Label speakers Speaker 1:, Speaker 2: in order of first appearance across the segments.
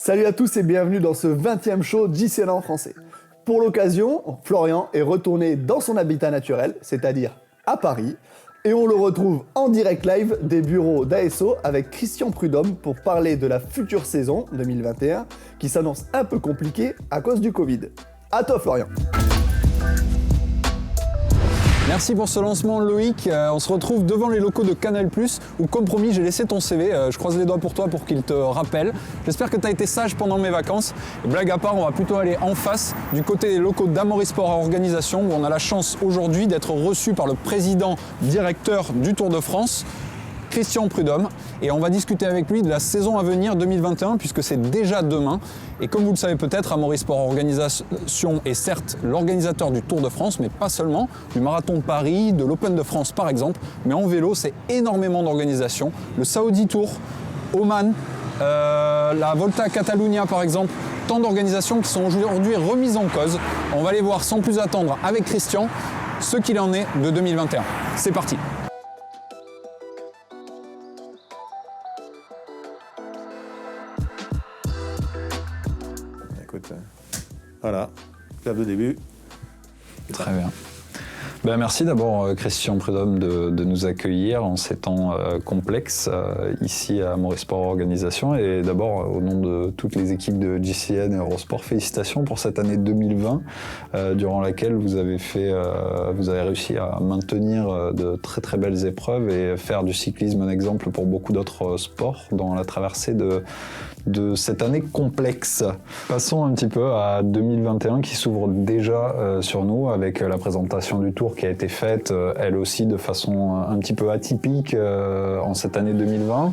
Speaker 1: Salut à tous et bienvenue dans ce 20e show JCN en français. Pour l'occasion, Florian est retourné dans son habitat naturel, c'est-à-dire à Paris, et on le retrouve en direct live des bureaux d'ASO avec Christian Prudhomme pour parler de la future saison 2021 qui s'annonce un peu compliquée à cause du Covid. À toi Florian.
Speaker 2: Merci pour ce lancement Loïc, on se retrouve devant les locaux de Canal+, où comme promis j'ai laissé ton CV, je croise les doigts pour toi pour qu'il te rappelle. J'espère que tu as été sage pendant mes vacances. Et blague à part, on va plutôt aller en face, du côté des locaux d'Amaury Sport Organisation, où on a la chance aujourd'hui d'être reçu par le président directeur du Tour de France, Christian Prudhomme, et on va discuter avec lui de la saison à venir 2021 puisque c'est déjà demain. Et comme vous le savez peut-être, Amaury Sport Organisation est certes l'organisateur du Tour de France, mais pas seulement, du Marathon de Paris, de l'Open de France par exemple, mais en vélo c'est énormément d'organisations. Le Saudi Tour, Oman, la Volta a Catalunya par exemple, tant d'organisations qui sont aujourd'hui remises en cause. On va les voir sans plus attendre avec Christian ce qu'il en est de 2021. C'est parti.
Speaker 3: Voilà, clap de début.
Speaker 2: Très bien. Ben merci d'abord Christian Prudhomme de nous accueillir en ces temps complexes ici à Amaury Sport Organisation. Et d'abord au nom de toutes les équipes de JCN et Eurosport, félicitations pour cette année 2020 durant laquelle vous avez réussi à maintenir de très très belles épreuves et faire du cyclisme un exemple pour beaucoup d'autres sports dans la traversée de cette année complexe. Passons un petit peu à 2021 qui s'ouvre déjà sur nous avec la présentation du Tour qui a été faite, elle aussi de façon un petit peu atypique en cette année 2020.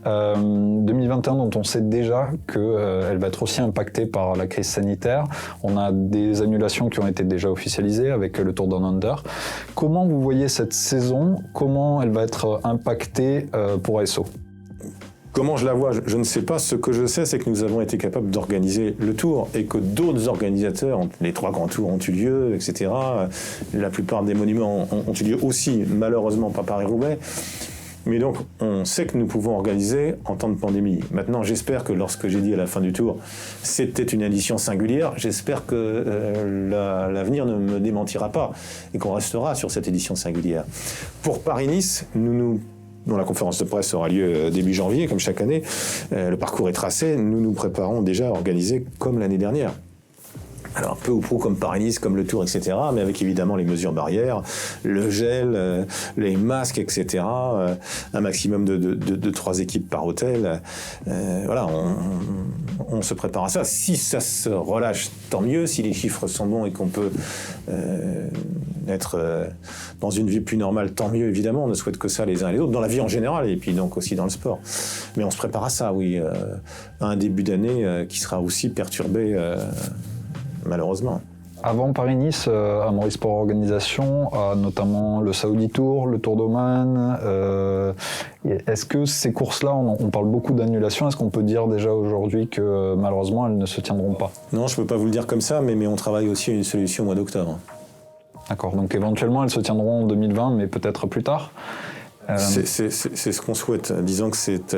Speaker 2: 2021 dont on sait déjà qu'elle va être aussi impactée par la crise sanitaire. On a des annulations qui ont été déjà officialisées avec le Tour Down Under. Comment vous voyez cette saison? Comment elle va être impactée pour ASO?
Speaker 3: Comment je la vois, je ne sais pas. Ce que je sais, c'est que nous avons été capables d'organiser le Tour et que d'autres organisateurs, les 3 grands tours ont eu lieu, etc. La plupart des monuments ont eu lieu aussi, malheureusement pas Paris-Roubaix. Mais donc, on sait que nous pouvons organiser en temps de pandémie. Maintenant, j'espère que lorsque j'ai dit à la fin du Tour, c'était une édition singulière, j'espère que l'avenir ne me démentira pas et qu'on restera sur cette édition singulière. Pour Paris-Nice, dont la conférence de presse aura lieu début janvier, comme chaque année, le parcours est tracé, nous nous préparons déjà à organiser comme l'année dernière. Alors peu ou prou comme Paris-Nice, comme le Tour, etc., mais avec évidemment les mesures barrières, le gel, les masques, etc., un maximum de 3 équipes par hôtel. Voilà, on se prépare à ça. Si ça se relâche, tant mieux. Si les chiffres sont bons et qu'on peut être dans une vie plus normale, tant mieux, évidemment. On ne souhaite que ça les uns et les autres, dans la vie en général, et puis donc aussi dans le sport. Mais on se prépare à ça, oui, à un début d'année qui sera aussi perturbé, malheureusement.
Speaker 2: Avant Paris-Nice, Amaury Sport Organisation a notamment le Saudi Tour, le Tour d'Oman. Est-ce que ces courses-là, on parle beaucoup d'annulation, est-ce qu'on peut dire déjà aujourd'hui que malheureusement elles ne se tiendront pas?
Speaker 3: Non, je ne peux pas vous le dire comme ça, mais on travaille aussi à une solution au mois d'octobre.
Speaker 2: D'accord, donc éventuellement elles se tiendront en 2020, mais peut-être plus tard.
Speaker 3: C'est ce qu'on souhaite. Disons que c'est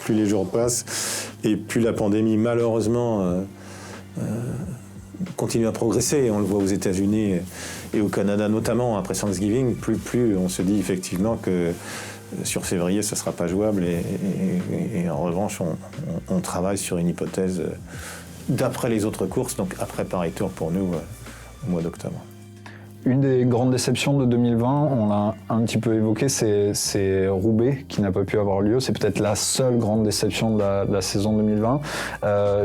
Speaker 3: plus les jours passent et plus la pandémie, malheureusement, continue à progresser. On le voit aux États-Unis et au Canada notamment après Thanksgiving. Plus on se dit effectivement que sur février ce ne sera pas jouable et en revanche on travaille sur une hypothèse d'après les autres courses, donc après Paris Tour pour nous au mois d'octobre.
Speaker 2: Une des grandes déceptions de 2020, on l'a un petit peu évoqué, c'est Roubaix qui n'a pas pu avoir lieu. C'est peut-être la seule grande déception de la saison 2020.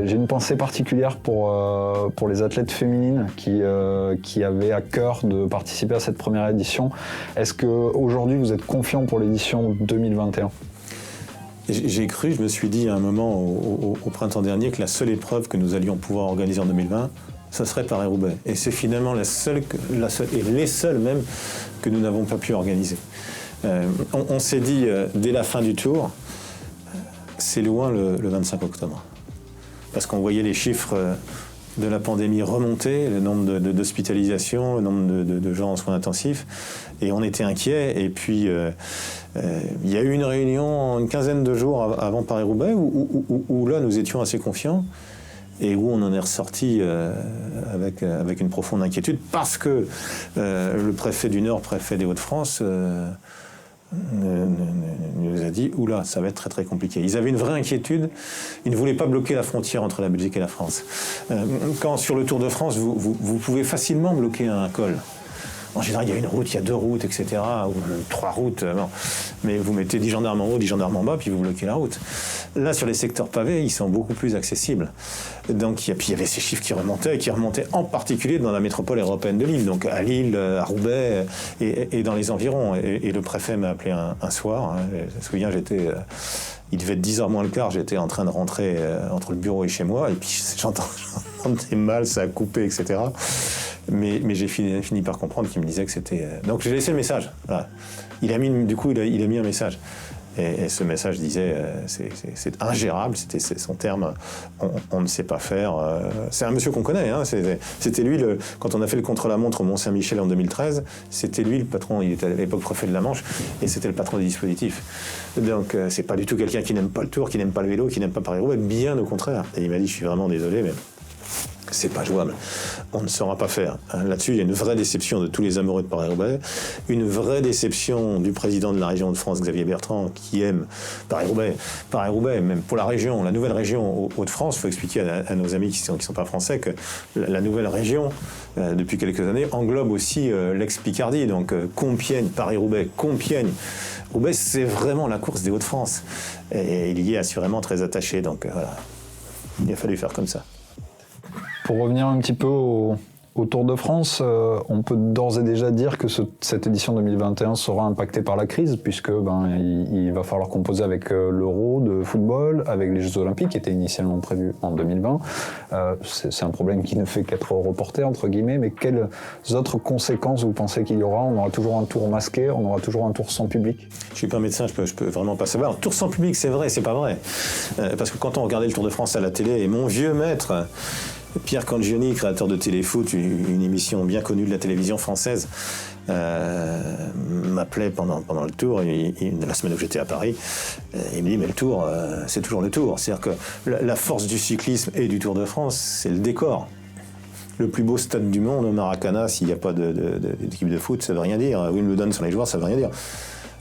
Speaker 2: J'ai une pensée particulière pour les athlètes féminines qui avaient à cœur de participer à cette première édition. Est-ce qu'aujourd'hui vous êtes confiant pour l'édition 2021 ?
Speaker 3: J'ai cru, je me suis dit à un moment au printemps dernier que la seule épreuve que nous allions pouvoir organiser en 2020, ça serait Paris-Roubaix. Et c'est finalement la seule et les seules même que nous n'avons pas pu organiser. On s'est dit dès la fin du Tour, c'est loin le 25 octobre. Parce qu'on voyait les chiffres de la pandémie remontait, le nombre d'hospitalisations, le nombre de gens en soins intensifs, et on était inquiets. Et puis, il y a eu une réunion une quinzaine de jours avant Paris-Roubaix où là, nous étions assez confiants et où on en est ressorti avec une profonde inquiétude parce que le préfet du Nord, préfet des Hauts-de-France, nous a dit « Oula, ça va être très très compliqué ». Ils avaient une vraie inquiétude, ils ne voulaient pas bloquer la frontière entre la Belgique et la France. Quand sur le Tour de France, vous pouvez facilement bloquer un col. En général, il y a une route, il y a 2 routes, etc., ou 3 routes. Bon. Mais vous mettez 10 gendarmes en haut, 10 gendarmes en bas, puis vous bloquez la route. Là, sur les secteurs pavés, ils sont beaucoup plus accessibles. Donc, puis il y avait ces chiffres qui remontaient en particulier dans la métropole européenne de Lille, donc à Lille, à Roubaix et dans les environs. Et le préfet m'a appelé un soir. Je me souviens, il devait être 10h moins le quart, j'étais en train de rentrer entre le bureau et chez moi, et puis j'entendais mal, ça a coupé, etc. Mais j'ai fini par comprendre qu'il me disait que c'était... Donc j'ai laissé le message. Voilà. Il a mis un message. Et ce message disait, c'est ingérable, c'était son terme, on ne sait pas faire. C'est un monsieur qu'on connaît, hein, c'était lui, quand on a fait le contre-la-montre au Mont-Saint-Michel en 2013, c'était lui le patron, il était à l'époque préfet de la Manche, et c'était le patron des dispositifs. Donc c'est pas du tout quelqu'un qui n'aime pas le Tour, qui n'aime pas le vélo, qui n'aime pas Paris-Roubaix, bien au contraire. Et il m'a dit, je suis vraiment désolé, mais... c'est pas jouable. On ne saura pas faire. Là-dessus, il y a une vraie déception de tous les amoureux de Paris-Roubaix, une vraie déception du président de la région de France, Xavier Bertrand, qui aime Paris-Roubaix. Paris-Roubaix, même pour la région, la nouvelle région Hauts-de-France, il faut expliquer à nos amis qui sont pas français que la nouvelle région, depuis quelques années, englobe aussi l'ex-Picardie, donc Compiègne, Paris-Roubaix, Compiègne. Roubaix, c'est vraiment la course des Hauts-de-France. Et il y est assurément très attaché, donc voilà. Il a fallu faire comme ça.
Speaker 2: Pour revenir un petit peu au Tour de France, on peut d'ores et déjà dire que cette édition 2021 sera impactée par la crise, puisque il va falloir composer avec l'Euro de football, avec les Jeux Olympiques qui étaient initialement prévus en 2020. C'est un problème qui ne fait qu'être reporté, entre guillemets, mais quelles autres conséquences vous pensez qu'il y aura ? On aura toujours un tour masqué, on aura toujours un tour sans public ?
Speaker 3: Je suis pas médecin, je peux vraiment pas savoir. Tour sans public, c'est vrai, c'est pas vrai. Parce que quand on regardait le Tour de France à la télé, et mon vieux maître... Pierre Cangioni, créateur de Téléfoot, une émission bien connue de la télévision française, m'appelait pendant le Tour, la semaine où j'étais à Paris, il me dit mais le Tour, c'est toujours le Tour. C'est-à-dire que la force du cyclisme et du Tour de France, c'est le décor. Le plus beau stade du monde, au Maracana, s'il n'y a pas d'équipe de foot, ça ne veut rien dire. Wimbledon sans les joueurs, ça ne veut rien dire.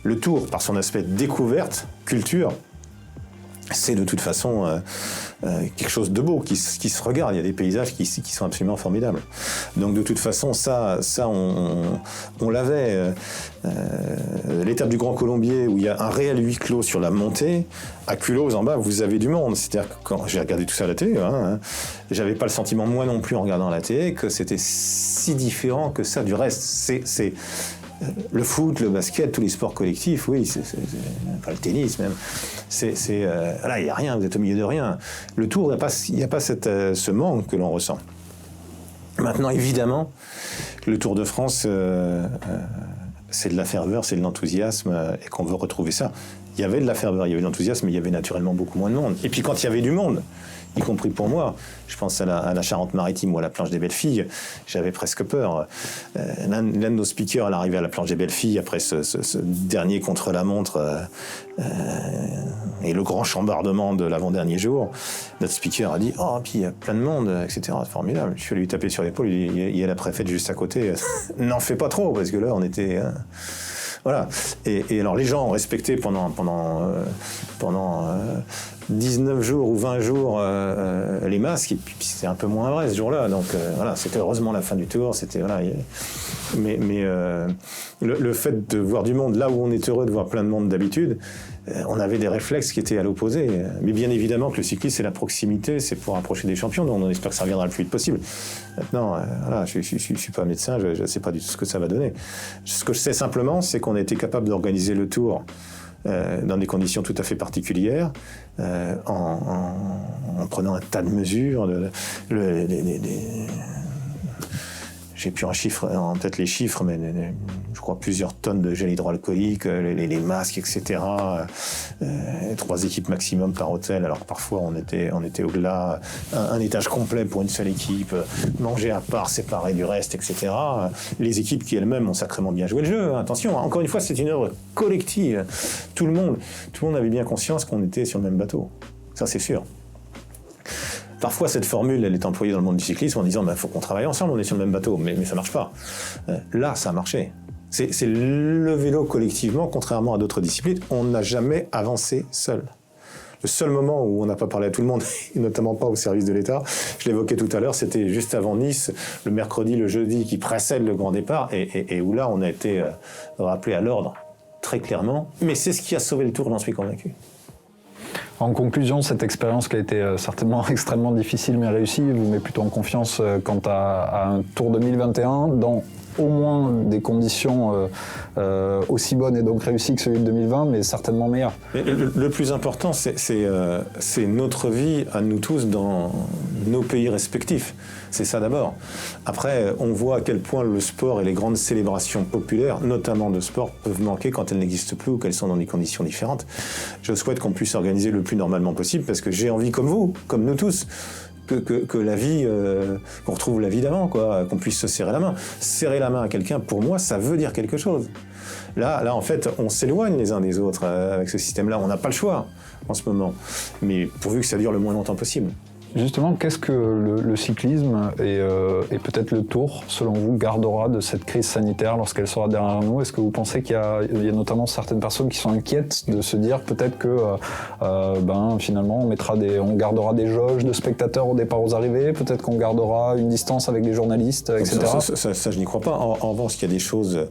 Speaker 3: Le Tour, par son aspect découverte, culture, c'est de toute façon quelque chose de beau qui se regarde. Il y a des paysages qui sont absolument formidables. Donc de toute façon, ça on l'avait. L'étape du Grand Colombier où il y a un réel huis clos sur la montée, à Culose en bas, vous avez du monde. C'est-à-dire que quand j'ai regardé tout ça à la télé, j'avais pas le sentiment, moi non plus en regardant la télé, que c'était si différent que ça du reste. C'est le foot, le basket, tous les sports collectifs, oui, pas le tennis même. Là, il n'y a rien, vous êtes au milieu de rien. Le Tour, il n'y a pas ce manque que l'on ressent. Maintenant, évidemment, le Tour de France, c'est de la ferveur, c'est de l'enthousiasme, et qu'on veut retrouver ça. Il y avait de la ferveur, il y avait de l'enthousiasme, mais il y avait naturellement beaucoup moins de monde. Et puis quand il y avait du monde, y compris pour moi, je pense à la Charente-Maritime ou à la planche des Belles-Filles, j'avais presque peur. L'un de nos speakers, à l'arrivée à la planche des Belles-Filles, après ce dernier contre-la-montre et le grand chambardement de l'avant-dernier jour, notre speaker a dit « Oh, puis il y a plein de monde, etc. » C'est formidable. Je suis allé lui taper sur l'épaule, il y a la préfète juste à côté. « N'en fais pas trop, parce que là, on était... Voilà. Et alors les gens ont respecté pendant 19 jours ou 20 jours les masques, et puis c'était un peu moins vrai ce jour-là. Donc voilà, c'était heureusement la fin du Tour. C'était voilà. Mais le fait de voir du monde là où on est heureux de voir plein de monde d'habitude, on avait des réflexes qui étaient à l'opposé. Mais bien évidemment que le cyclisme, c'est la proximité, c'est pour approcher des champions, donc on espère que ça reviendra le plus vite possible. Maintenant, voilà, je suis pas médecin, je ne sais pas du tout ce que ça va donner. Ce que je sais simplement, c'est qu'on a été capable d'organiser le Tour dans des conditions tout à fait particulières, en prenant un tas de mesures. j'ai plus en tête les chiffres, mais je crois plusieurs tonnes de gel hydroalcoolique, les masques, etc. 3 équipes maximum par hôtel, alors que parfois on était au-delà, un étage complet pour une seule équipe, manger à part, séparé du reste, etc. Les équipes qui elles-mêmes ont sacrément bien joué le jeu. Attention, encore une fois, c'est une œuvre collective. Tout le monde avait bien conscience qu'on était sur le même bateau. Ça, c'est sûr. Parfois, cette formule, elle est employée dans le monde du cyclisme en disant faut qu'on travaille ensemble, on est sur le même bateau, mais ça marche pas. Là, ça a marché. C'est le vélo collectivement, contrairement à d'autres disciplines, on n'a jamais avancé seul. Le seul moment où on n'a pas parlé à tout le monde, et notamment pas au service de l'État, je l'évoquais tout à l'heure, c'était juste avant Nice, le mercredi, le jeudi qui précède le grand départ, et où là, on a été rappelé à l'ordre, très clairement. Mais c'est ce qui a sauvé le Tour, j'en suis convaincu.
Speaker 2: En conclusion, cette expérience qui a été certainement extrêmement difficile mais réussie vous met plutôt en confiance quant à un Tour 2021 dans au moins des conditions aussi bonnes et donc réussies que celui de 2020, mais certainement meilleures.
Speaker 3: Le plus important, c'est notre vie à nous tous dans nos pays respectifs. C'est ça d'abord. Après, on voit à quel point le sport et les grandes célébrations populaires, notamment de sport, peuvent manquer quand elles n'existent plus ou qu'elles sont dans des conditions différentes. Je souhaite qu'on puisse organiser le plus normalement possible parce que j'ai envie, comme vous, comme nous tous, que la vie, qu'on retrouve la vie d'avant, quoi, qu'on puisse se serrer la main. Serrer la main à quelqu'un, pour moi, ça veut dire quelque chose. Là, en fait, on s'éloigne les uns des autres avec ce système-là. On n'a pas le choix en ce moment, mais pourvu que ça dure le moins longtemps possible.
Speaker 2: Justement, qu'est-ce que le cyclisme et peut-être le Tour, selon vous, gardera de cette crise sanitaire lorsqu'elle sera derrière nous? Est-ce que vous pensez qu'il y a notamment certaines personnes qui sont inquiètes de se dire peut-être que finalement on gardera des jauges de spectateurs au départ aux arrivées, peut-être qu'on gardera une distance avec les journalistes, etc.
Speaker 3: Ça, je n'y crois pas. En revanche, il y a des choses...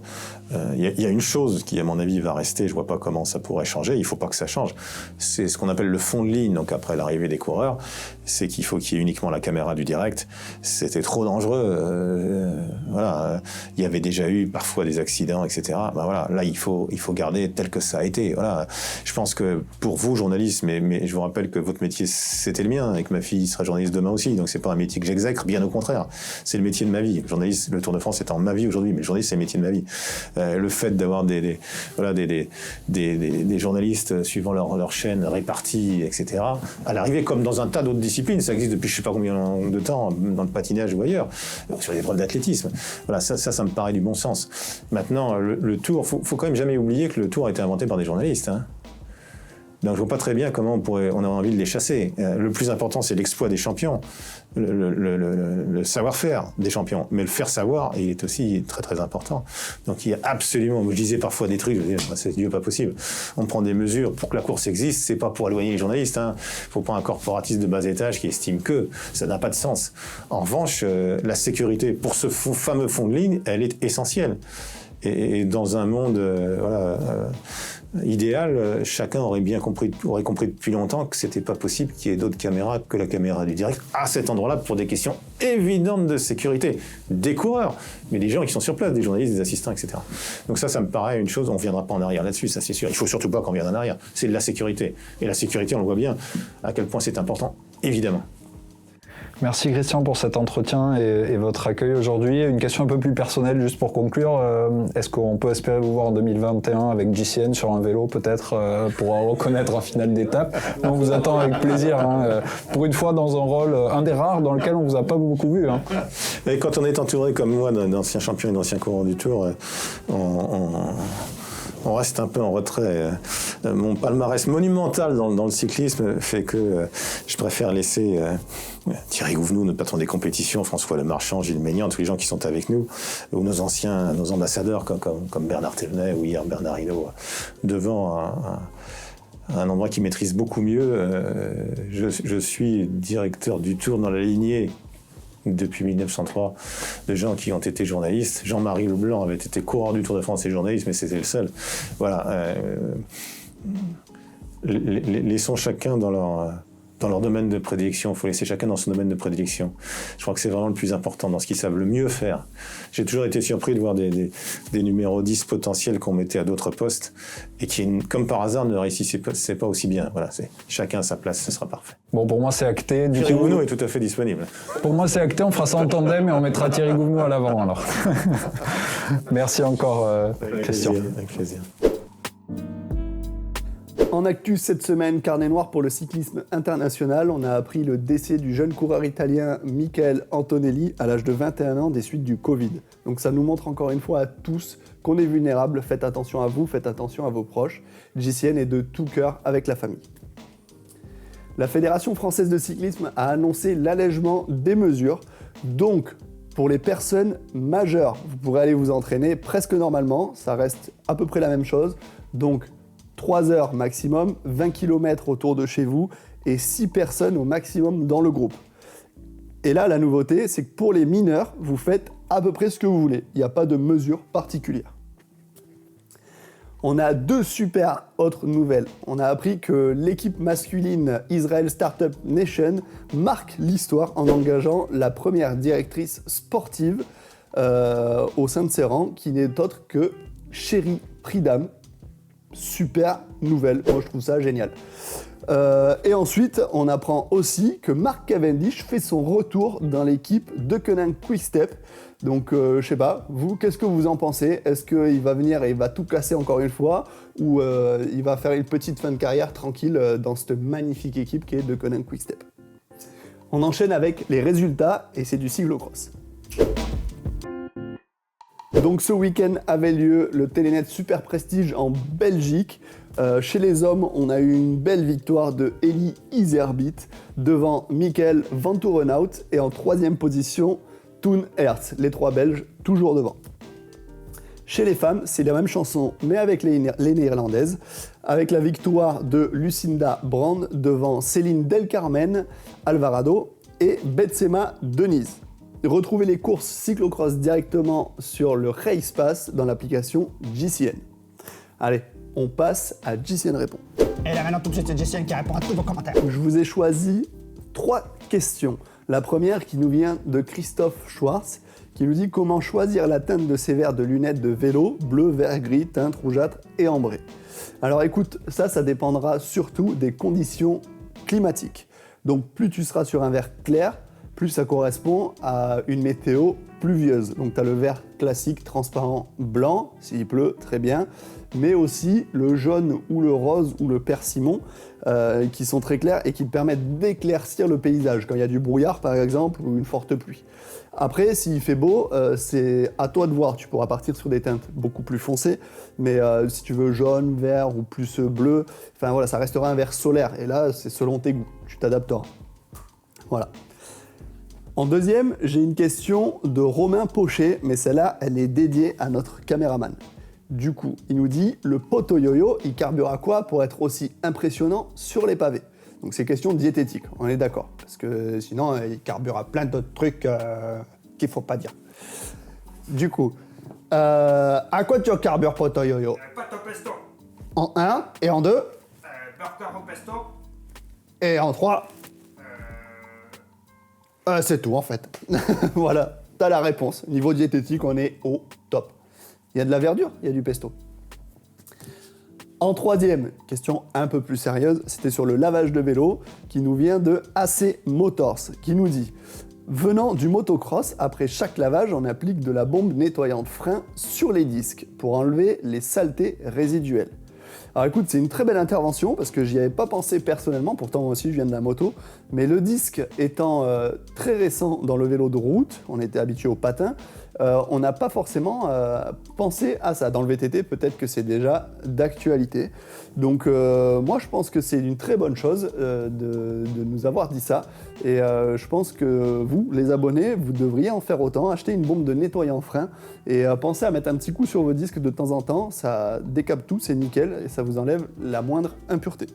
Speaker 3: Il y a une chose qui, à mon avis, va rester, je ne vois pas comment ça pourrait changer, il ne faut pas que ça change. C'est ce qu'on appelle le fond de ligne, donc après l'arrivée des coureurs, c'est qu'il faut qu'il y ait uniquement la caméra du direct. C'était trop dangereux. Il y avait déjà eu parfois des accidents, etc. Là, il faut garder tel que ça a été. Voilà. Je pense que pour vous, journalistes, mais je vous rappelle que votre métier, c'était le mien, et que ma fille sera journaliste demain aussi, donc c'est pas un métier que j'exècre, bien au contraire. C'est le métier de ma vie. Journaliste, le Tour de France est en ma vie aujourd'hui, mais le journaliste, c'est le métier de ma vie. Le fait d'avoir des journalistes suivant leur chaîne répartis, etc. À l'arrivée, comme dans un tas d'autres disciplines, ça existe depuis je sais pas combien de temps, dans le patinage ou ailleurs, sur les épreuves d'athlétisme. Voilà, ça me paraît du bon sens. Maintenant, le Tour, faut quand même jamais oublier que le Tour a été inventé par des journalistes. Donc je vois pas très bien comment on a envie de les chasser. Le plus important, c'est l'exploit des champions, le savoir-faire des champions. Mais le faire savoir, il est aussi très très important. Donc il y a absolument, je disais parfois des trucs, je disais, c'est Dieu pas possible. On prend des mesures pour que la course existe, c'est pas pour éloigner les journalistes. Faut pas un corporatiste de bas étage qui estime que ça n'a pas de sens. En revanche, la sécurité pour ce fameux fond de ligne, elle est essentielle. Et dans un monde, idéal, chacun aurait compris depuis longtemps que c'était pas possible qu'il y ait d'autres caméras que la caméra du direct à cet endroit-là pour des questions évidentes de sécurité des coureurs, mais des gens qui sont sur place, des journalistes, des assistants, etc. Donc ça me paraît une chose, on ne viendra pas en arrière là-dessus, ça c'est sûr. Il faut surtout pas qu'on vienne en arrière, c'est de la sécurité. Et la sécurité, on le voit bien, à quel point c'est important, évidemment.
Speaker 2: Merci Christian pour cet entretien et votre accueil aujourd'hui. Une question un peu plus personnelle juste pour conclure. Est-ce qu'on peut espérer vous voir en 2021 avec JCN sur un vélo peut-être pour reconnaître en finale d'étape? On vous attend avec plaisir. Pour une fois dans un rôle, un des rares dans lequel on vous a pas beaucoup vu.
Speaker 3: Et quand on est entouré comme moi d'anciens champions et d'anciens coureurs du Tour, on reste un peu en retrait. Mon palmarès monumental dans le cyclisme fait que je préfère laisser Thierry Gouvenou, notre patron des compétitions, François Lemarchand, Gilles Maignan, tous les gens qui sont avec nous, ou nos ambassadeurs comme Bernard Thévenet ou hier Bernard Hinault, devant un endroit qui maîtrise beaucoup mieux. Je suis directeur du Tour dans la lignée depuis 1903, de gens qui ont été journalistes. Jean-Marie Leblanc avait été coureur du Tour de France et journaliste, mais c'était le seul. Voilà. Laissons chacun dans dans leur domaine de prédilection. Il faut laisser chacun dans son domaine de prédilection. Je crois que c'est vraiment le plus important, dans ce qu'ils savent le mieux faire. J'ai toujours été surpris de voir des numéros 10 potentiels qu'on mettait à d'autres postes et qui, comme par hasard, ne réussissaient pas aussi bien. Voilà, c'est chacun à sa place, ce sera parfait.
Speaker 2: Bon, pour moi, c'est acté.
Speaker 3: Thierry Gouvenou est tout à fait disponible.
Speaker 2: Pour moi, c'est acté. On fera ça en tandem et on mettra Thierry Gouvenou à l'avant, alors. Merci encore, Christian.
Speaker 3: Avec plaisir.
Speaker 1: En actu cette semaine, carnet noir pour le cyclisme international, on a appris le décès du jeune coureur italien Michael Antonelli à l'âge de 21 ans des suites du Covid. Donc ça nous montre encore une fois à tous qu'on est vulnérable. Faites attention à vous, faites attention à vos proches. JCN est de tout cœur avec la famille. La Fédération française de cyclisme a annoncé l'allègement des mesures. Donc, pour les personnes majeures, vous pourrez aller vous entraîner presque normalement. Ça reste à peu près la même chose. Donc, 3 heures maximum, 20 km autour de chez vous et 6 personnes au maximum dans le groupe. Et là, la nouveauté, c'est que pour les mineurs, vous faites à peu près ce que vous voulez. Il n'y a pas de mesure particulière. On a 2 super autres nouvelles. On a appris que l'équipe masculine Israel Startup Nation marque l'histoire en engageant la première directrice sportive au sein de ses rangs, qui n'est autre que Chéri Pridham. Super nouvelle, moi je trouve ça génial. Et ensuite, on apprend aussi que Mark Cavendish fait son retour dans l'équipe de Deceuninck Quick-Step. Donc, je sais pas, vous, qu'est-ce que vous en pensez ? Est-ce qu'il va venir et il va tout casser encore une fois ? Ou il va faire une petite fin de carrière tranquille dans cette magnifique équipe qui est Deceuninck Quick-Step ? On enchaîne avec les résultats et c'est du cyclocross. Donc ce week-end avait lieu le Telenet Super Prestige en Belgique. Chez les hommes, on a eu une belle victoire de Eli Iserbyt devant Michael Vantorenhout et en 3e position, Toon Hertz. Les 3 Belges, toujours devant. Chez les femmes, c'est la même chanson, mais avec les néerlandaises, avec la victoire de Lucinda Brand devant Céline Del Carmen Alvarado et Betsema Denise. Retrouvez les courses cyclocross directement sur le Race Pass dans l'application JCN. Allez, on passe à JCN Répond.
Speaker 4: Et là maintenant tout de suite c'est JCN qui répond à tous vos commentaires.
Speaker 1: Je vous ai choisi 3 questions. La première qui nous vient de Christophe Schwartz, qui nous dit comment choisir la teinte de ses verres de lunettes de vélo, bleu, vert, gris, teinte rougeâtre et ambrée. Alors écoute, ça dépendra surtout des conditions climatiques. Donc plus tu seras sur un vert clair, plus ça correspond à une météo pluvieuse. Donc tu as le vert classique, transparent, blanc, s'il pleut, très bien, mais aussi le jaune ou le rose ou le persimon, qui sont très clairs et qui permettent d'éclaircir le paysage, quand il y a du brouillard par exemple, ou une forte pluie. Après, s'il fait beau, c'est à toi de voir, tu pourras partir sur des teintes beaucoup plus foncées, mais si tu veux jaune, vert ou plus bleu, enfin voilà, ça restera un vert solaire, et là c'est selon tes goûts, tu t'adapteras. Voilà. En deuxième, j'ai une question de Romain Pochet, mais celle-là, elle est dédiée à notre caméraman. Du coup, il nous dit, le poteau yo-yo, il carbure à quoi pour être aussi impressionnant sur les pavés ? Donc c'est question diététique, on est d'accord, parce que sinon, il carbure à plein d'autres trucs qu'il ne faut pas dire. Du coup, à quoi tu carbures, poteau yo-yo ?
Speaker 5: Pâte au pesto.
Speaker 1: En 1 et en 2
Speaker 5: Burger au pesto.
Speaker 1: et en 3. C'est tout en fait. Voilà, t'as la réponse. Niveau diététique, on est au top. Il y a de la verdure, il y a du pesto. En 3e, question un peu plus sérieuse, c'était sur le lavage de vélo, qui nous vient de AC Motors, qui nous dit « Venant du motocross, après chaque lavage, on applique de la bombe nettoyante frein sur les disques pour enlever les saletés résiduelles. » Alors écoute, c'est une très belle intervention parce que j'y avais pas pensé personnellement, pourtant moi aussi je viens de la moto, mais le disque étant très récent dans le vélo de route, on était habitué au patin, on n'a pas forcément pensé à ça. Dans le VTT, peut-être que c'est déjà d'actualité. Donc moi je pense que c'est une très bonne chose de nous avoir dit ça, et je pense que vous, les abonnés, vous devriez en faire autant, acheter une bombe de nettoyant frein et pensez à mettre un petit coup sur vos disques de temps en temps, ça décape tout, c'est nickel et ça vous enlève la moindre impureté.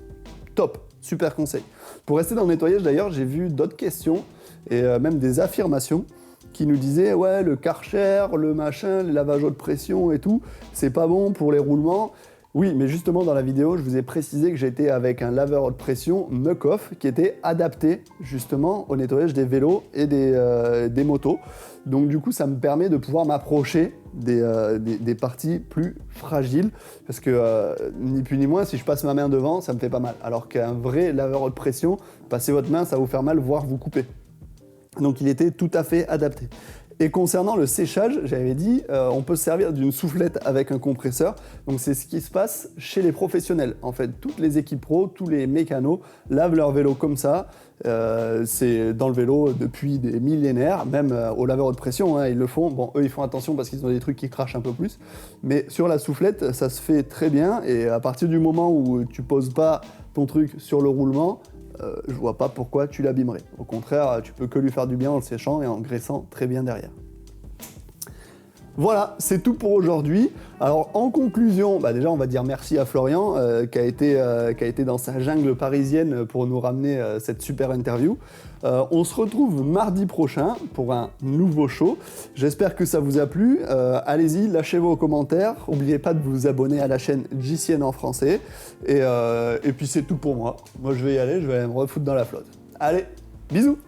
Speaker 1: Top, super conseil. Pour rester dans le nettoyage d'ailleurs, j'ai vu d'autres questions et même des affirmations qui nous disaient ouais, le Karcher, le machin, le lavage haute pression et tout, c'est pas bon pour les roulements. Oui, mais justement dans la vidéo, je vous ai précisé que j'étais avec un laveur haute pression Muc-Off qui était adapté justement au nettoyage des vélos et des motos. Donc du coup, ça me permet de pouvoir m'approcher des parties plus fragiles parce que ni plus ni moins, si je passe ma main devant, ça me fait pas mal. Alors qu'un vrai laveur haute pression, passer votre main, ça va vous faire mal, voire vous couper. Donc il était tout à fait adapté. Et concernant le séchage, j'avais dit, on peut se servir d'une soufflette avec un compresseur. Donc c'est ce qui se passe chez les professionnels. En fait, toutes les équipes pro, tous les mécanos lavent leur vélo comme ça. C'est dans le vélo depuis des millénaires, même au laveur haute pression, hein, ils le font. Bon, eux, ils font attention parce qu'ils ont des trucs qui crachent un peu plus. Mais sur la soufflette, ça se fait très bien. Et à partir du moment où tu poses pas ton truc sur le roulement, je vois pas pourquoi tu l'abîmerais. Au contraire, tu peux que lui faire du bien en le séchant et en graissant très bien derrière. Voilà, c'est tout pour aujourd'hui. Alors en conclusion, déjà on va dire merci à Florian qui a été dans sa jungle parisienne pour nous ramener cette super interview. On se retrouve mardi prochain pour un nouveau show. J'espère que ça vous a plu. Allez-y, lâchez vos commentaires. N'oubliez pas de vous abonner à la chaîne JCN en français. Et puis c'est tout pour moi. Moi je vais y aller, je vais aller me refoutre dans la flotte. Allez, bisous!